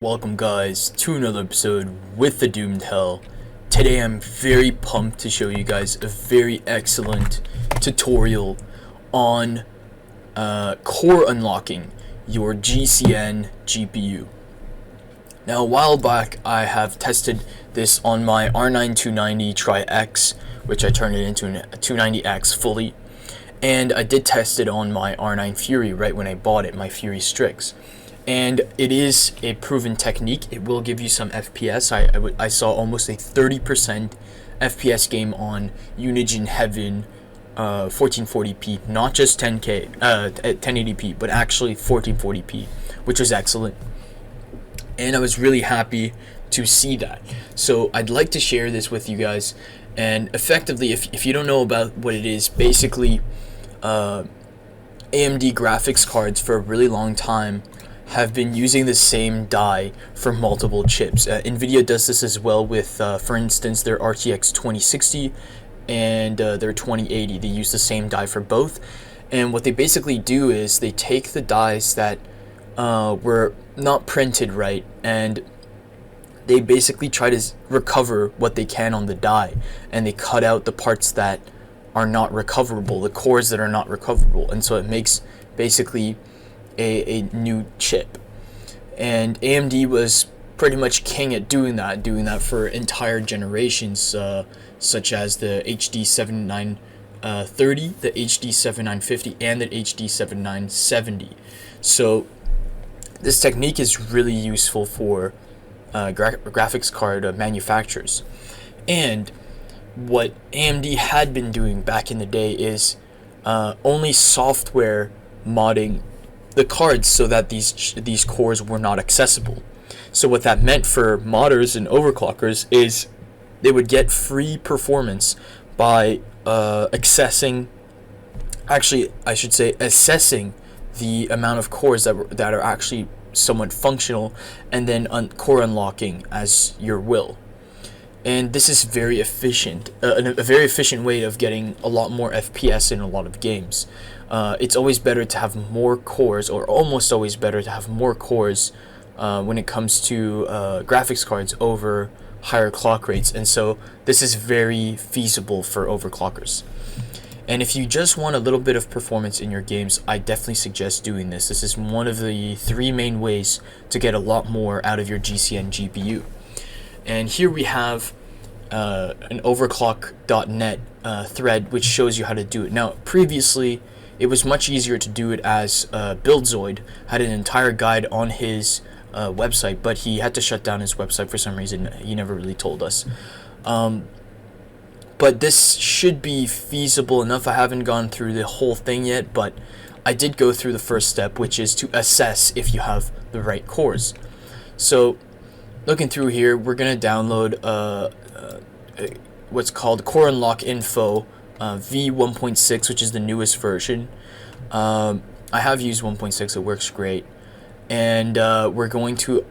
Welcome guys to another episode with the Doomed Hell. Today I'm very pumped to show you guys a very excellent tutorial on core unlocking your GCN GPU. Now a while back I have tested this on my R9 290 Tri-X, which I turned it into a 290X fully, and I did test it on my R9 Fury right when I bought it, my Fury Strix. And it is a proven technique. It will give you some FPS. I saw almost a 30% FPS game on Unigine Heaven 1440p, not just 10K, 1080p, but actually 1440p, which was excellent. And I was really happy to see that. So I'd like to share this with you guys. And effectively, if you don't know about what it is, basically AMD graphics cards for a really long time have been using the same die for multiple chips. Nvidia does this as well with, for instance, their RTX 2060 and their 2080. They use the same die for both. And what they basically do is they take the dies that were not printed right, and they basically try to recover what they can on the die. And they cut out the parts that are not recoverable, the cores that are not recoverable. And so it makes basically a new chip. And AMD was pretty much king at doing that for entire generations, such as the HD 7930, the HD 7950, and the HD 7970. So this technique is really useful for graphics card manufacturers. And what AMD had been doing back in the day is only software modding the cards so that these cores were not accessible. So what that meant for modders and overclockers is they would get free performance by assessing the amount of cores that are actually somewhat functional, and then core unlocking as your will. And this is very efficient, a very efficient way of getting a lot more FPS in a lot of games. It's always better to have more cores, or almost always better to have more cores when it comes to graphics cards over higher clock rates. And so this is very feasible for overclockers. And if you just want a little bit of performance in your games, I definitely suggest doing this. This is one of the three main ways to get a lot more out of your GCN GPU. And here we have an overclock.net thread which shows you how to do it. Now, previously, it was much easier to do it as Buildzoid had an entire guide on his website, but he had to shut down his website for some reason. He never really told us. But this should be feasible enough. I haven't gone through the whole thing yet, but I did go through the first step, which is to assess if you have the right cores. So looking through here, we're going to download what's called Core Unlock Info V1.6, which is the newest version. I have used 1.6, it works great. And we're going to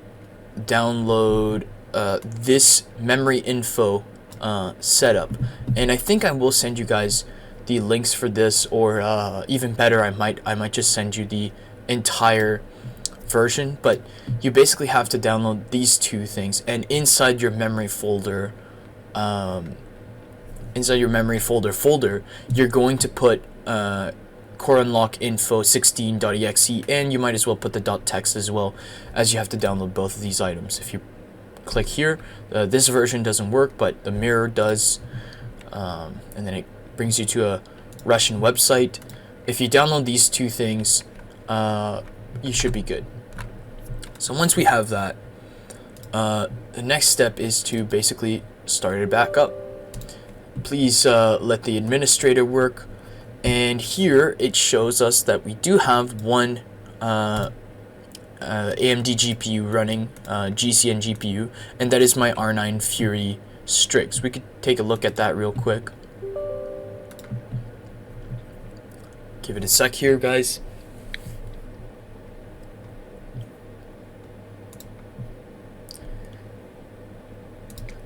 download this memory info setup. And I think I will send you guys the links for this, or even better, I might just send you the entire version. But you basically have to download these two things, and inside your memory folder you're going to put core unlock info 16.exe, and you might as well put the .text as well, as you have to download both of these items. If you click here, this version doesn't work, but the mirror does, and then it brings you to a Russian website. If you download these two things, you should be good. So once we have that, the next step is to basically start it back up. Please let the administrator work, and here it shows us that we do have one AMD GPU running, GCN GPU, and that is my R9 Fury Strix. We could take a look at that real quick. Give it a sec here, guys.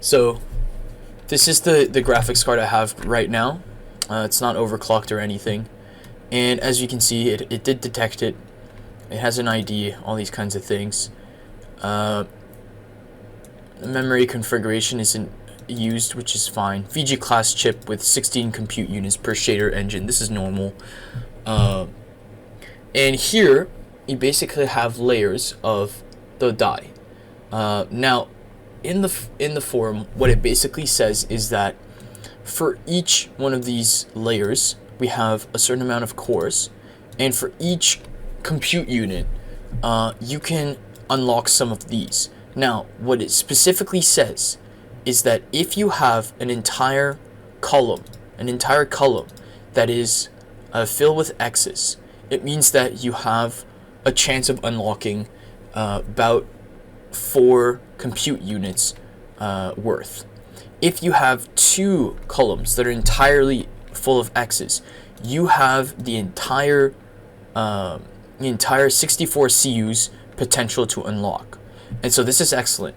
So this is the graphics card I have right now. It's not overclocked or anything. And as you can see, it did detect it. It has an ID, all these kinds of things. Memory configuration isn't used, which is fine. VG class chip with 16 compute units per shader engine. This is normal. And here you basically have layers of the die. Now, in the forum, what it basically says is that for each one of these layers, we have a certain amount of cores, and for each compute unit, you can unlock some of these. Now, what it specifically says is that if you have an entire column that is filled with X's, it means that you have a chance of unlocking about 4 compute units worth. If you have 2 columns that are entirely full of X's, you have the entire 64 CU's potential to unlock. And so this is excellent.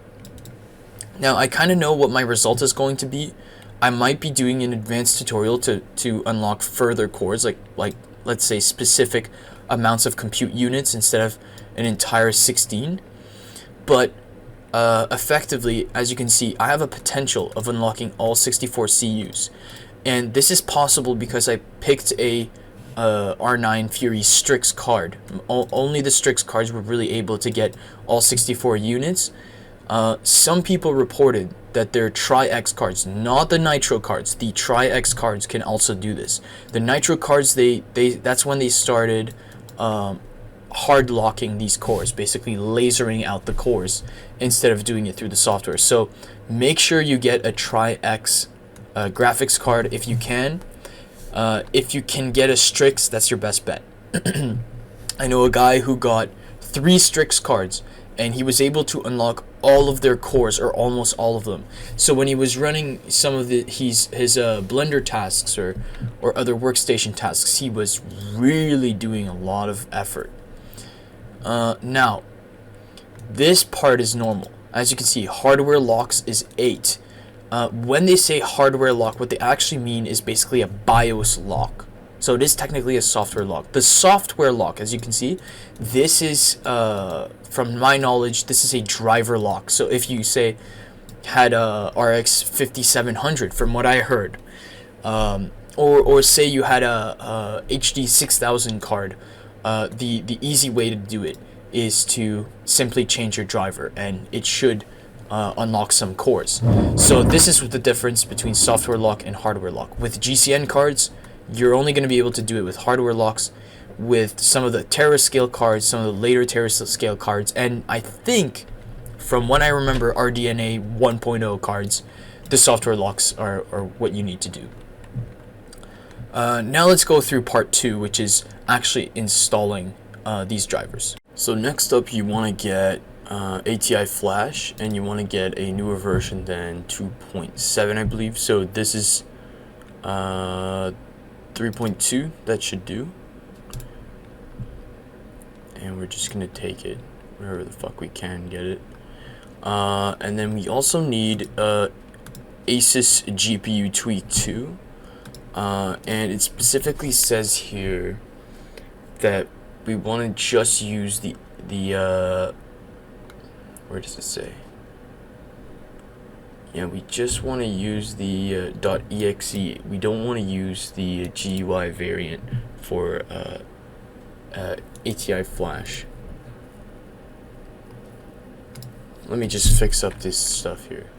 Now, I kind of know what my result is going to be. I might be doing an advanced tutorial to unlock further cores, like let's say specific amounts of compute units instead of an entire 16. But effectively, as you can see, I have a potential of unlocking all 64 CUs. And this is possible because I picked a R9 Fury Strix card. Only the Strix cards were really able to get all 64 units. Some people reported that their Tri-X cards, not the Nitro cards, the Tri-X cards can also do this. The Nitro cards, that's when they started hard locking these cores, basically lasering out the cores instead of doing it through the software. So make sure you get a Tri-X graphics card if you can. If you can get a Strix, that's your best bet. I know a guy who got 3 Strix cards, and he was able to unlock all of their cores, or almost all of them. So when he was running some of his Blender tasks or other workstation tasks, he was really doing a lot of effort. Now, this part is normal. As you can see, hardware locks is 8. When they say hardware lock, what they actually mean is basically a BIOS lock. So it is technically a software lock. The software lock, as you can see, this is, from my knowledge, this is a driver lock. So if you say had a RX 5700, from what I heard, or say you had a HD 6000 card, the easy way to do it is to simply change your driver, and it should unlock some cores. So this is the difference between software lock and hardware lock. With GCN cards, you're only going to be able to do it with hardware locks. With some of the Terascale cards, some of the later Terascale cards, and I think, from what I remember, RDNA 1.0 cards, the software locks are what you need to do. Now let's go through part 2, which is actually installing these drivers. So next up, you want to get ATI Flash, and you want to get a newer version than 2.7, I believe. So this is 3.2, that should do. And we're just gonna take it wherever the fuck we can get it. And then we also need Asus GPU Tweak 2. And it specifically says here that we want to just use the where does it say? Yeah, we just want to use the .exe. We don't want to use the GUI variant for ATI Flash. Let me just fix up this stuff here.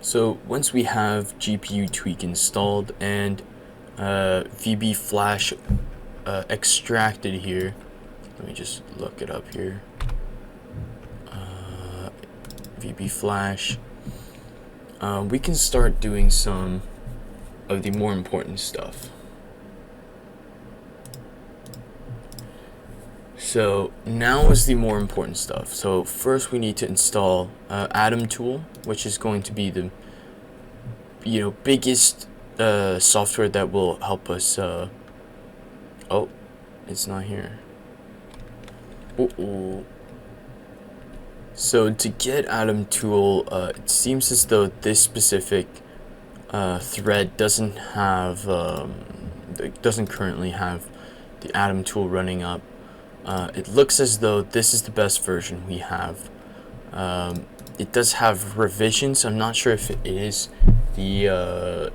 So once we have GPU Tweak installed and VB Flash extracted here, let me just look it up here. VB Flash. We can start doing some of the more important stuff. So now is the more important stuff. So first we need to install Atom Tool, which is going to be the biggest software that will help us. Oh, it's not here. So to get Atom Tool, it seems as though this specific thread doesn't have, doesn't currently have the Atom Tool running up. It looks as though this is the best version we have. It does have revisions. I'm not sure if it is the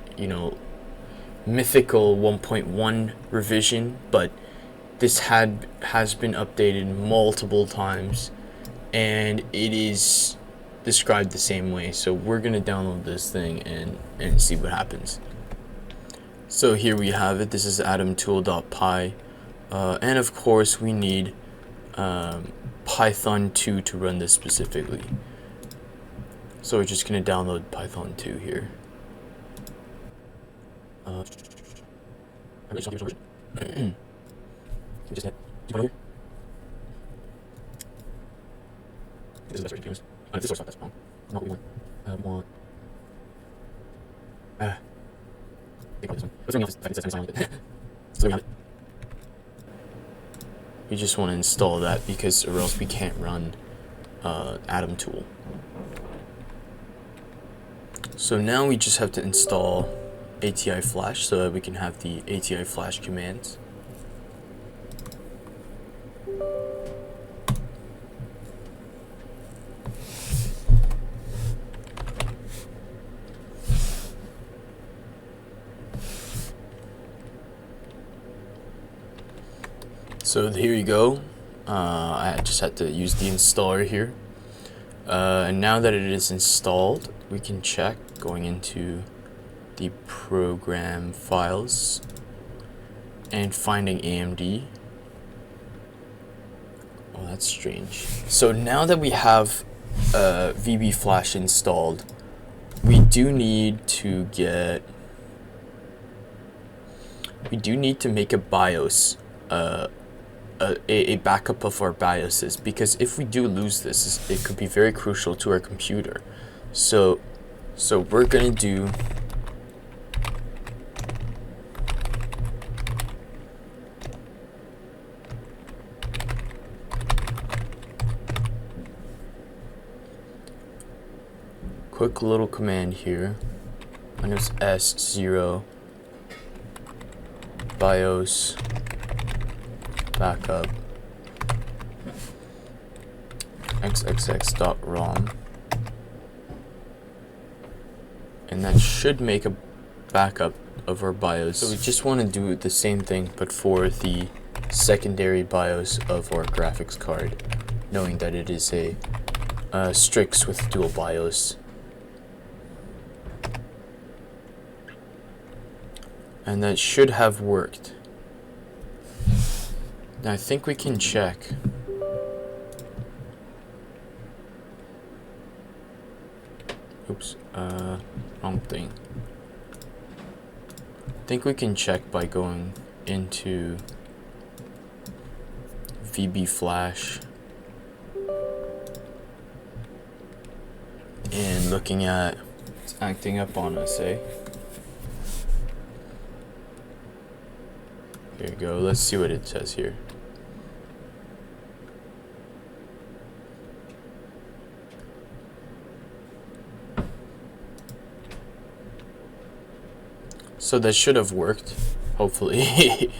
mythical 1.1 revision, but this has been updated multiple times, and it is described the same way. So we're gonna download this thing and see what happens. So here we have it. This is atomtool.py, and of course we need Python 2 to run this specifically. So we're just gonna download Python 2 here. Just hit here. This is the best way to use. This source file, that's wrong. Not what we want. I think this one. What's going on? If I can set something silent. So we have it. We just want to install that because, or else we can't run Atom Tool. So now we just have to install ATI Flash so that we can have the ATI Flash commands. So here you go. I just had to use the installer here. And now that it is installed, we can check going into the program files and finding AMD. Oh, that's strange. So now that we have VB Flash installed, we do need to make a BIOS, a backup of our BIOSes, because if we do lose this, it could be very crucial to our computer. So we're gonna do quick little command here. -S0 BIOS backup xxx.rom, and that should make a backup of our BIOS. So we just want to do the same thing but for the secondary BIOS of our graphics card, knowing that it is a Strix with dual BIOS. And that should have worked. Now I think we can check. Oops, wrong thing. I think we can check by going into VB Flash and looking at it's acting up on us, eh? Here you go, let's see what it says here. So that should have worked, hopefully.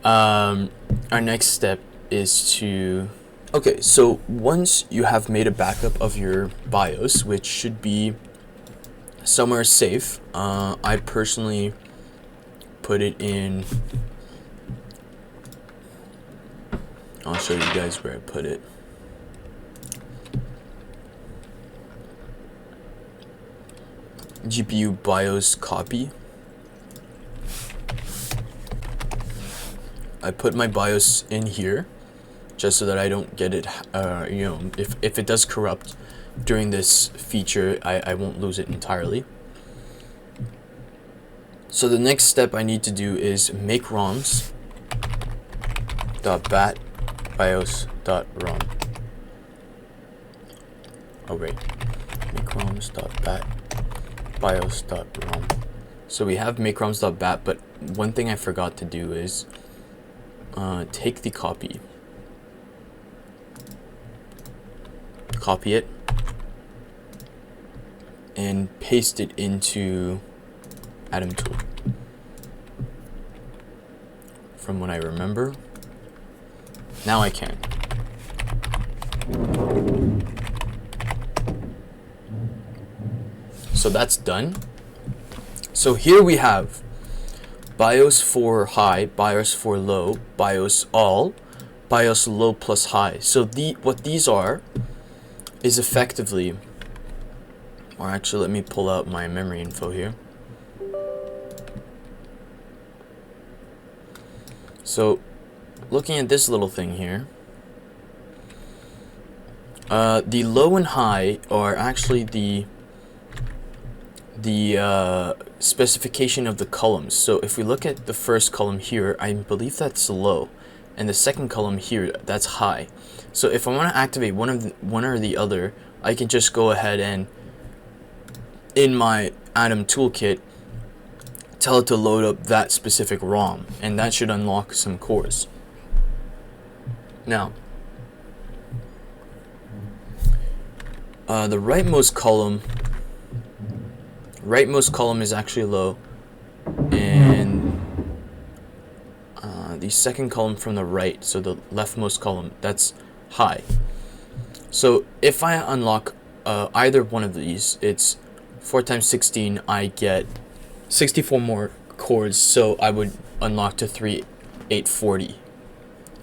Our next step is to... Okay, so once you have made a backup of your BIOS, which should be somewhere safe, I personally put it in... I'll show you guys where I put it. GPU BIOS copy. I put my BIOS in here just so that I don't get it, if it does corrupt during this feature, I won't lose it entirely. So the next step I need to do is make roms .bat bios.rom. Oh wait, make roms.bat bios.rom. So we have make roms.bat, but one thing I forgot to do is take the copy, it, and paste it into Atom Tool. From what I remember, now I can. So that's done. So here we have BIOS for high, BIOS for low, BIOS all, BIOS low plus high. So what these are is effectively, or actually let me pull out my memory info here. So looking at this little thing here, the low and high are actually the specification of the columns. So if we look at the first column here, I believe that's low, and the second column here, that's high. So if I want to activate one or the other, I can just go ahead and in my Atom toolkit tell it to load up that specific ROM, and that should unlock some cores. Now, the rightmost column is actually low, and the second column from the right, so the leftmost column, that's high. So if I unlock either one of these, it's 4 times 16, I get 64 more cores, so I would unlock to 3840,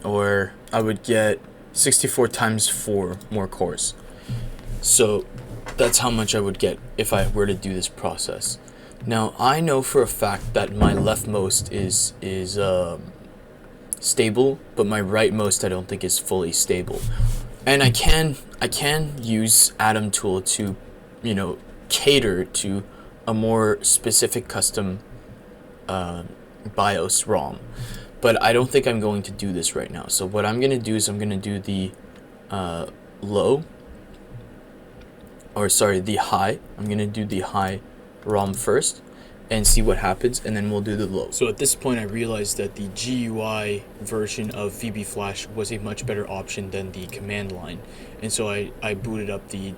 or I would get 64 times 4 more cores. So that's how much I would get if I were to do this process. Now I know for a fact that my leftmost is stable, but my rightmost I don't think is fully stable. And I can use Atom tool to, cater to a more specific custom BIOS ROM. But I don't think I'm going to do this right now. So what I'm going to do is I'm going to do the the high. I'm going to do the high ROM first and see what happens, and then we'll do the low. So at this point I realized that the GUI version of VB Flash was a much better option than the command line, and so I booted up the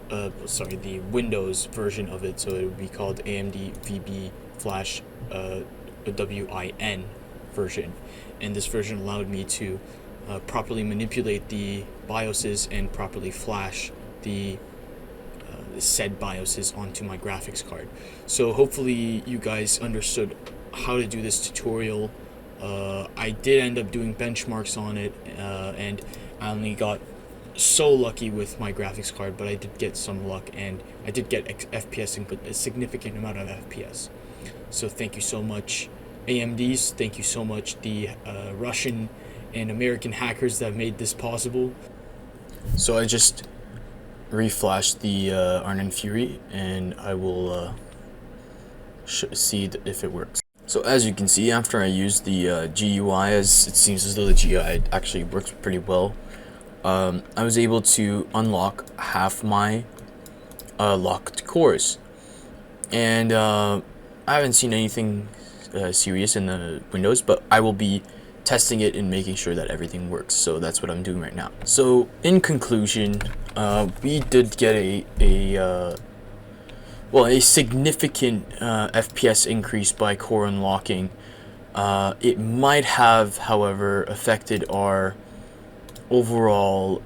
the Windows version of it, so it would be called AMD VB Flash WIN version, and this version allowed me to properly manipulate the BIOSes and properly flash the said BIOSes onto my graphics card. So hopefully you guys understood how to do this tutorial. I did end up doing benchmarks on it, and I only got so lucky with my graphics card, but I did get some luck, and I did get FPS, a significant amount of FPS. So thank you so much, AMDs. Thank you so much, the Russian and American hackers that made this possible. So I just reflash the R9 Fury, and I will see if it works. So as you can see, after I use the GUI, as it seems as though the GUI actually works pretty well, I was able to unlock half my locked cores, and I haven't seen anything serious in the Windows, but I will be testing it and making sure that everything works. So that's what I'm doing right now. So in conclusion, we did get a significant FPS increase by core unlocking. It might have, however, affected our overall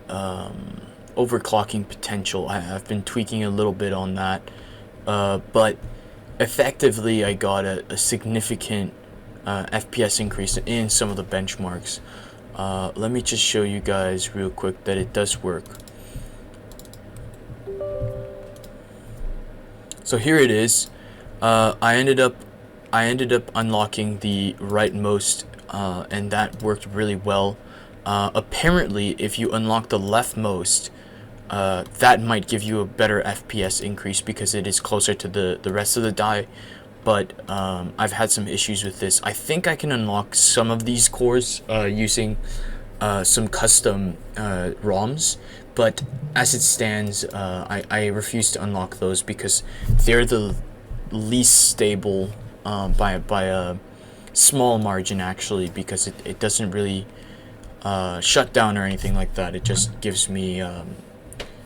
overclocking potential. I've been tweaking a little bit on that, but effectively I got a significant FPS increase in some of the benchmarks. Let me just show you guys real quick that it does work. So here it is. I ended up unlocking the rightmost, and that worked really well. Apparently, if you unlock the leftmost, that might give you a better FPS increase because it is closer to the rest of the die. But I've had some issues with this. I think I can unlock some of these cores using some custom ROMs, but as it stands, I refuse to unlock those because they're the least stable by a small margin, actually, because it doesn't really shut down or anything like that. It just gives me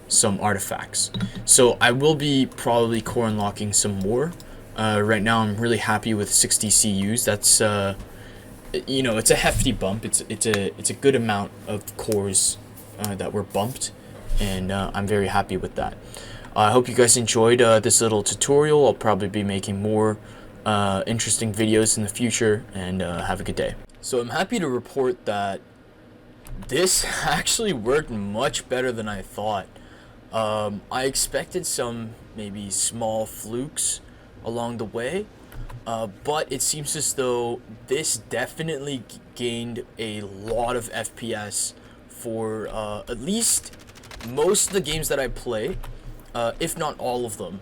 some artifacts. So I will be probably core unlocking some more. Right now I'm really happy with 60 CUs. That's it's a hefty bump. It's a good amount of cores that were bumped, and I'm very happy with that. I hope you guys enjoyed this little tutorial. I'll probably be making more interesting videos in the future, and have a good day. So I'm happy to report that this actually worked much better than I thought. I expected some maybe small flukes along the way, but it seems as though this definitely gained a lot of FPS for at least most of the games that I play, if not all of them.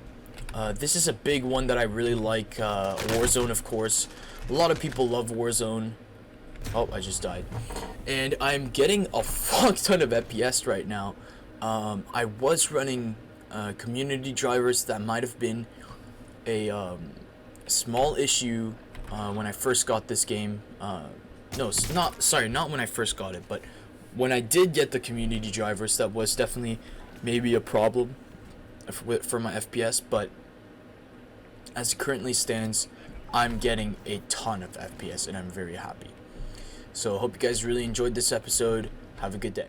This is a big one that I really like. Warzone, of course. A lot of people love Warzone. Oh, I just died. And I'm getting a fuck ton of FPS right now. I was running community drivers. That might have been a small issue when I first got this game. No, not when I first got it, but when I did get the community drivers, that was definitely maybe a problem for my FPS. But as it currently stands, I'm getting a ton of FPS, and I'm very happy. So I hope you guys really enjoyed this episode. Have a good day.